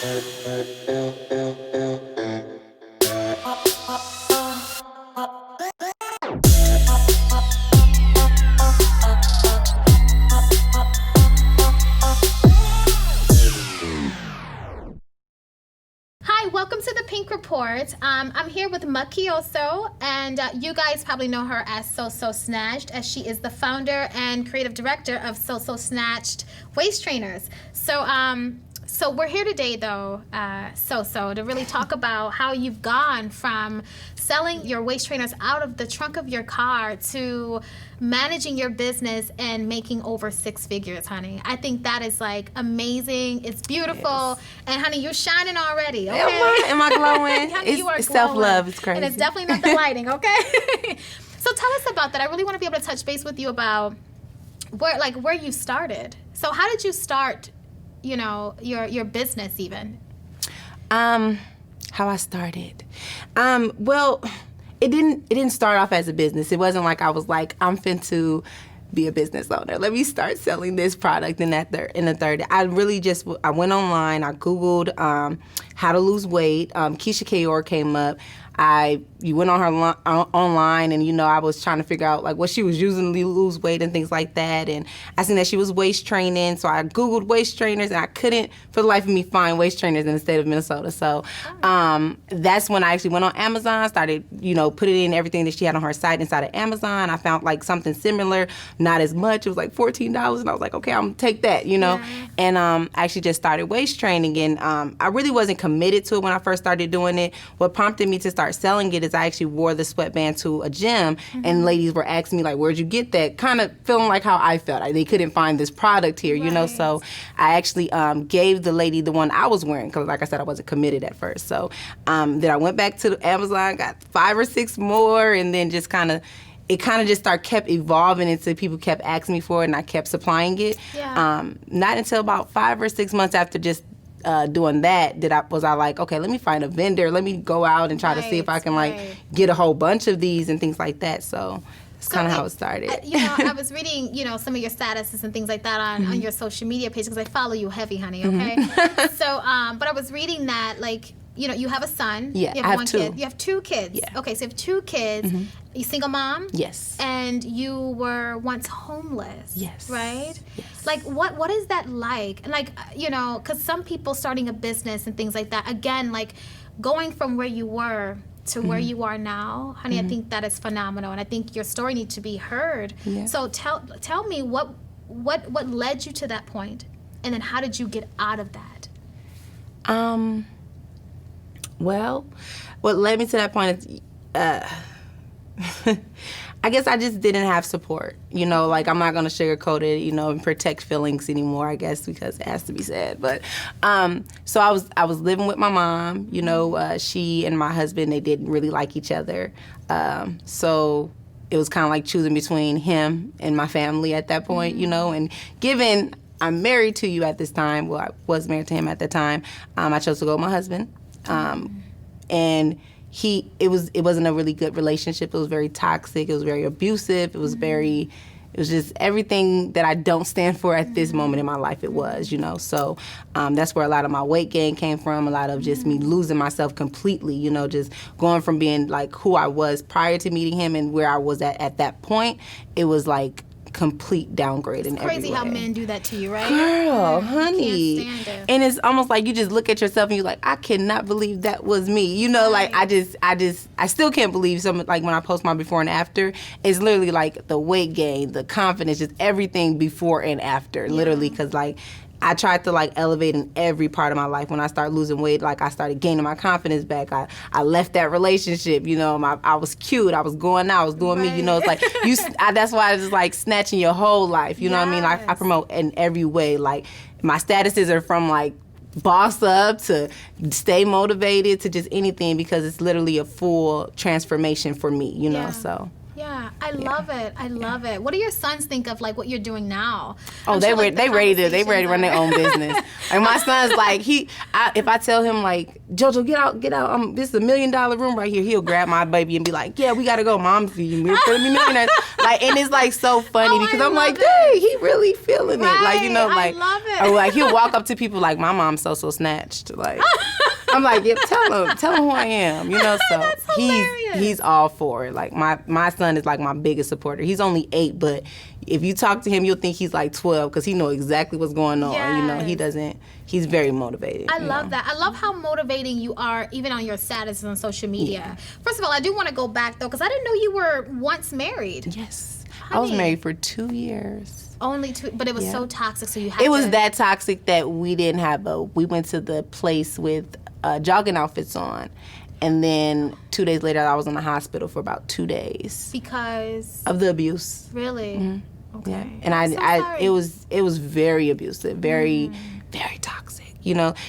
Hi, welcome to the Pink Report. I'm here with Makioso, and you guys probably know her as SoSo Snatched, as she is the founder and creative director of SoSo Snatched waist trainers. So we're here today, though, SoSo, to really talk about how you've gone from selling your waist trainers out of the trunk of your car to managing your business and making over six figures, honey. I think that is like amazing. It's beautiful. Yes. And honey, you're shining already, okay? Am I glowing? Honey, you are it's self-love. It's crazy. And it's definitely not the lighting, okay? So tell us about that. I really want to be able to touch base with you about where you started. So how did you start, your business even? How I started. Well, it didn't start off as a business. It wasn't like I was like, I'm finna be a business owner. Let me start selling this product in the third. I went online, I Googled how to lose weight. Keisha Kayor came up. You went on her online, and I was trying to figure out like what she was using to lose weight and things like that. And I seen that she was waist training, so I Googled waist trainers, and I couldn't for the life of me find waist trainers in the state of Minnesota. So that's when I actually went on Amazon, started putting in everything that she had on her site inside of Amazon. I found like something similar, not as much. It was like $14, and I was like, okay, I'm gonna take that, Yeah. And I actually just started waist training, and I really wasn't committed to it when I first started doing it. What prompted me to start selling it is I actually wore the sweatband to a gym, and ladies were asking me like, where'd you get that? Kind of feeling like how I felt. They couldn't find this product here, right. So I actually gave the lady the one I was wearing, because like I said, I wasn't committed at first. So then I went back to Amazon, got 5 or 6 more, and then just it kept evolving until people kept asking me for it, and I kept supplying it. Yeah. Not until about 5 or 6 months after just doing that was I like, okay, let me find a vendor. Let me go out and try to see if I can get a whole bunch of these and things like that. So it's kind of how it started. I was reading, some of your statuses and things like that on your social media page, because I follow you heavy, honey, okay? So, but I was reading that, like, you have a son. Yeah, you have one 2. Kid. You have 2 kids. Yeah. Okay, so you have 2 kids. You single mom? Yes. And you were once homeless. Yes. Right? Yes. Like, what is that like? And like, because some people starting a business and things like that, again, like going from where you were to where you are now, honey, I think that is phenomenal, and I think your story needs to be heard. Yeah. So tell me what led you to that point, and then how did you get out of that? Well, what led me to that point is, I guess I just didn't have support. Like I'm not gonna sugarcoat it, and protect feelings anymore, I guess, because it has to be said. But so I was living with my mom. She and my husband, they didn't really like each other. So it was kind of like choosing between him and my family at that point, and given I'm married to you at this time, well, I was married to him at the time, I chose to go with my husband. And it wasn't a really good relationship. It was very toxic. It was very abusive. It was just everything that I don't stand for at this moment in my life. It was, So that's where a lot of my weight gain came from. A lot of just me losing myself completely. Just going from being like who I was prior to meeting him and where I was at that point. It was like complete downgrade in every way. It's crazy how men do that to you, right? Girl, honey. Can't stand it. And it's almost like you just look at yourself and you're like, I cannot believe that was me. Like I still can't believe something. Like when I post my before and after, it's literally like the weight gain, the confidence, just everything before and after, literally, because like I tried to like elevate in every part of my life. When I started losing weight, like I started gaining my confidence back. I left that relationship, I was cute. I was going out. I was doing me. It's like that's why I just like snatching your whole life. You know what I mean? I promote in every way. Like my statuses are from like boss up to stay motivated to just anything, because it's literally a full transformation for me. So. Yeah, I love it. I love it. What do your sons think of like what you're doing now? Oh, they ready to run their own business. Like my son's like if I tell him like, Jojo, get out, this is $1 million room right here, he'll grab my baby and be like, yeah, we gotta go, Mom's we're gonna be millionaires. Like, and it's like so funny because I'm like, dang, he really feeling it. Like, like I love it. Or like he'll walk up to people like, my mom's SoSo Snatched. Like, I'm like, yeah, tell him who I am, so That's he's all for it. Like my son is like my biggest supporter. He's only 8, but if you talk to him, you'll think he's like 12 because he knows exactly what's going on. Yes. He's very motivated. I love that. I love how motivating you are even on your statuses on social media. Yeah. First of all, I do want to go back though because I didn't know you were once married. Yes. Honey. I was married for 2 years. Only 2, but it was so toxic, so you had It was that toxic that we didn't have we went to the place with jogging outfits on. And then 2 days later, I was in the hospital for about 2 days. Because? Of the abuse. Really? Mm-hmm. Okay. Yeah. And it was very abusive, very, very toxic,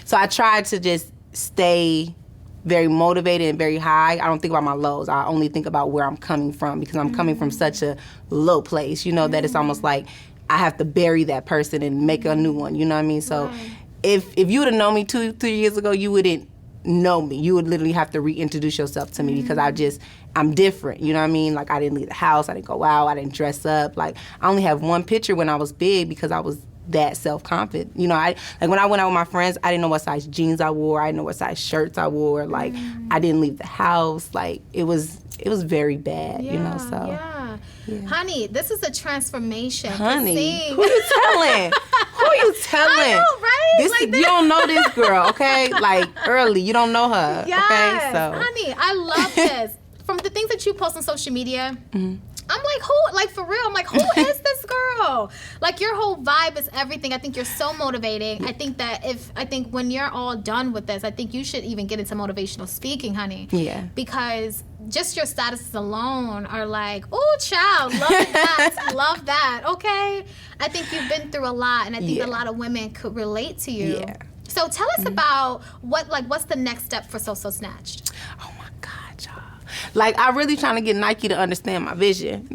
So I tried to just stay very motivated and very high. I don't think about my lows. I only think about where I'm coming from because I'm coming from such a low place, that it's almost like I have to bury that person and make a new one, you know what I mean? So if you would have known me 2-3 years ago, you wouldn't know me. You would literally have to reintroduce yourself to me because I'm different, you know what I mean? Like I didn't leave the house, I didn't go out, I didn't dress up. Like I only have one picture when I was big because I was that self-confident. When I went out with my friends, I didn't know what size jeans I wore, I didn't know what size shirts I wore. Like I didn't leave the house. Like it was very bad, so. Yeah. Honey, this is a transformation. Honey, who you telling? I know, right? You don't know this girl, okay? Like early, you don't know her, yes. okay? So, honey, I love this. From the things that you post on social media, I'm like, who? Like for real, I'm like, who is this girl? Like your whole vibe is everything. I think you're so motivating. I think when you're all done with this, I think you should even get into motivational speaking, honey. Yeah. Because just your statuses alone are like, oh, child, love that, love that. Okay. I think you've been through a lot, and I think a lot of women could relate to you. Yeah. So tell us about what's the next step for SoSo Snatched? Oh my God, y'all. Like, I'm really trying to get Nike to understand my vision.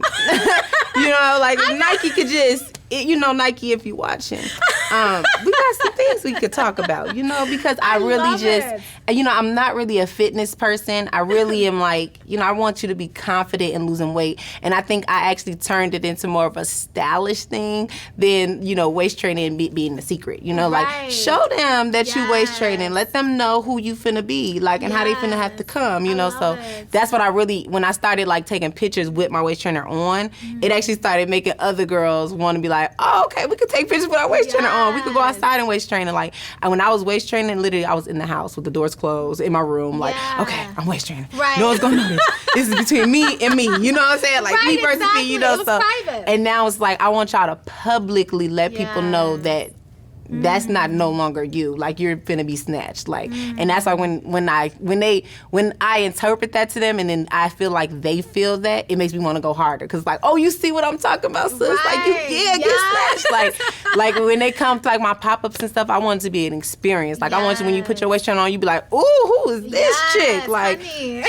Nike could just, Nike, if you're watching, we got some things we could talk about, because I really just, I'm not really a fitness person. I really am like, I want you to be confident in losing weight. And I think I actually turned it into more of a stylish thing than, waist training being the secret. Like, show them that you waist training. Let them know who you finna be, like, and how they finna have to come, So that's what I really, when I started, like, taking pictures with my waist trainer on, it actually started making other girls want to be like, oh, okay, we could take pictures with our waist trainer on. We could go outside and waist training. Like, and when I was waist training, literally, I was in the house with the doors closed in my room. Like, okay, I'm waist training. Right. No one's gonna know this. This is between me and me. You know what I'm saying? Like me versus me. It was private. And now it's like I want y'all to publicly let people know that. That's not no longer you. Like you're finna be snatched. Like, and that's why when I interpret that to them, and then I feel like they feel that, it makes me want to go harder. Cause like, oh, you see what I'm talking about, sis? Like, get snatched. Like when they come to like my pop-ups and stuff, I want it to be an experience. Like I want you, when you put your waist trainer on, you be like, ooh, who is this chick? Like,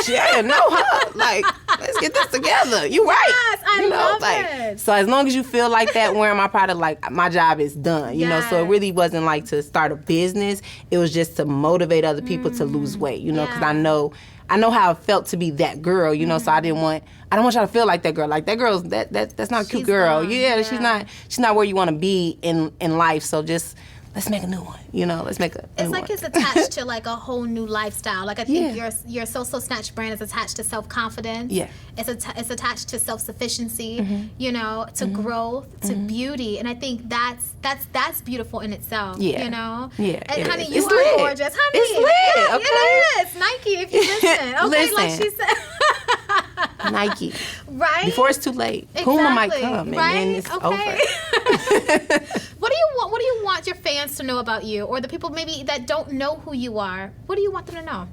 yeah, know her. Like, let's get this together. You right? Yes, I love it. So as long as you feel like that wearing my product, like my job is done. So it really wasn't like to start a business. It was just to motivate other people to lose weight, because I know how it felt to be that girl, so I don't want y'all to feel like that girl. Like that girl's that's not a cute girl. She's not where you want to be in life. So just let's make a new one. Let's make a new one. It's attached to like a whole new lifestyle. Like I think your SoSo Snatched brand is attached to self-confidence. Yeah. It's attached to self-sufficiency, to growth, to beauty. And I think that's beautiful in itself. Yeah. Yeah. And honey, you are gorgeous. Honey, it's lit. Okay. It is. Nike, if you listen. Okay, listen. like she said. Nike. Right? Before it's too late. Exactly. Puma might come and then it's over. What do you want your fans to know about you, or the people maybe that don't know who you are? What do you want them to know?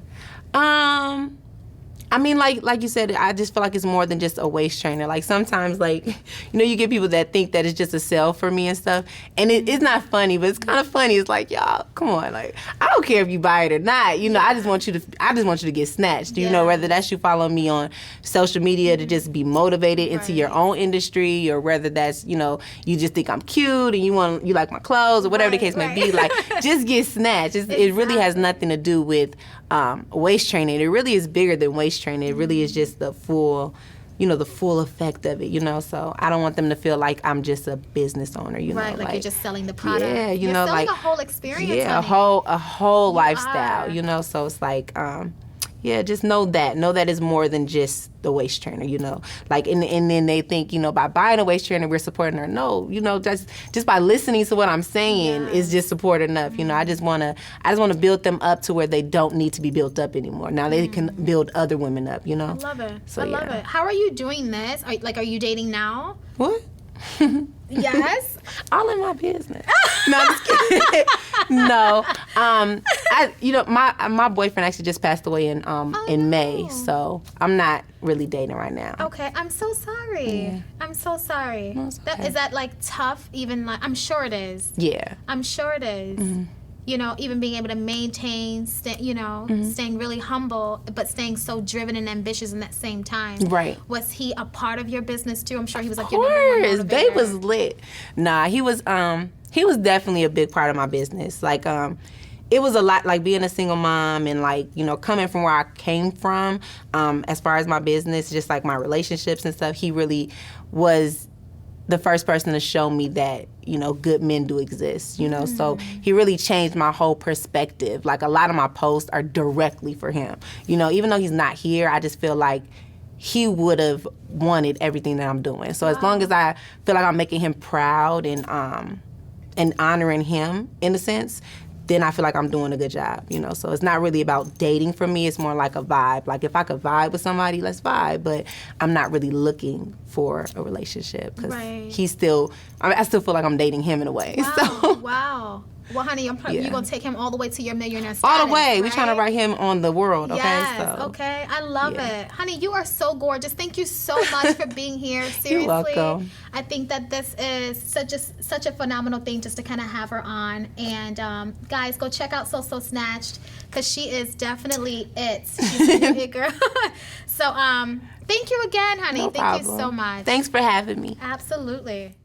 I mean, like you said, I just feel like it's more than just a waist trainer. Like sometimes, like, you get people that think that it's just a sell for me and stuff, and it's not funny, but it's kind of funny. It's like, y'all, come on, like, I don't care if you buy it or not. I just want you to get snatched. Whether that's you follow me on social media to just be motivated into your own industry, or whether that's you just think I'm cute and you like my clothes or whatever the case may be. Like, just get snatched. It really has nothing to do with waist training. It really is bigger than waist training. It really is just the full effect of it, so I don't want them to feel like I'm just a business owner, Right, like you're just selling the product. Yeah, you're selling like a whole experience. Yeah, a whole lifestyle, so it's like just know that it's more than just the waist trainer, like, and then they think, by buying a waist trainer, we're supporting her. No, just by listening to what I'm saying is just support enough. I just want to build them up to where they don't need to be built up anymore. Now they can build other women up, I love it. So, I love it. How are you doing this? Are you dating now? What? Yes. All in my business. No, I'm just kidding. No. My boyfriend actually just passed away in May, so I'm not really dating right now. Okay, I'm so sorry. Yeah. I'm so sorry. No, it's okay. Is that like tough? Even like, I'm sure it is. Yeah. I'm sure it is. Mm-hmm. Even being able to maintain, staying really humble, but staying so driven and ambitious in that same time. Right. Was he a part of your business too? I'm sure he was like Of your number one motivator. Babe was lit. Nah, he was definitely a big part of my business. Like, it was a lot, like being a single mom and like, coming from where I came from, as far as my business, just like my relationships and stuff. He really was the first person to show me that, good men do exist, So he really changed my whole perspective. Like, a lot of my posts are directly for him. Even though he's not here, I just feel like he would have wanted everything that I'm doing. So as long as I feel like I'm making him proud and honoring him in a sense, then I feel like I'm doing a good job, So it's not really about dating for me. It's more like a vibe. Like, if I could vibe with somebody, let's vibe. But I'm not really looking for a relationship because I still feel like I'm dating him in a way. Wow. So. Wow. Well, honey, you're going to take him all the way to your millionaire status, all the way. right? We're trying to write him on the world, okay? Yes, so, okay. I love it. Honey, you are so gorgeous. Thank you so much for being here. Seriously. You're welcome. I think that this is such a phenomenal thing just to kind of have her on. And guys, go check out SoSo Snatched because she is definitely it. She's a it girl. So thank you again, honey. No Thank problem. you so much. Thanks for having me. Absolutely.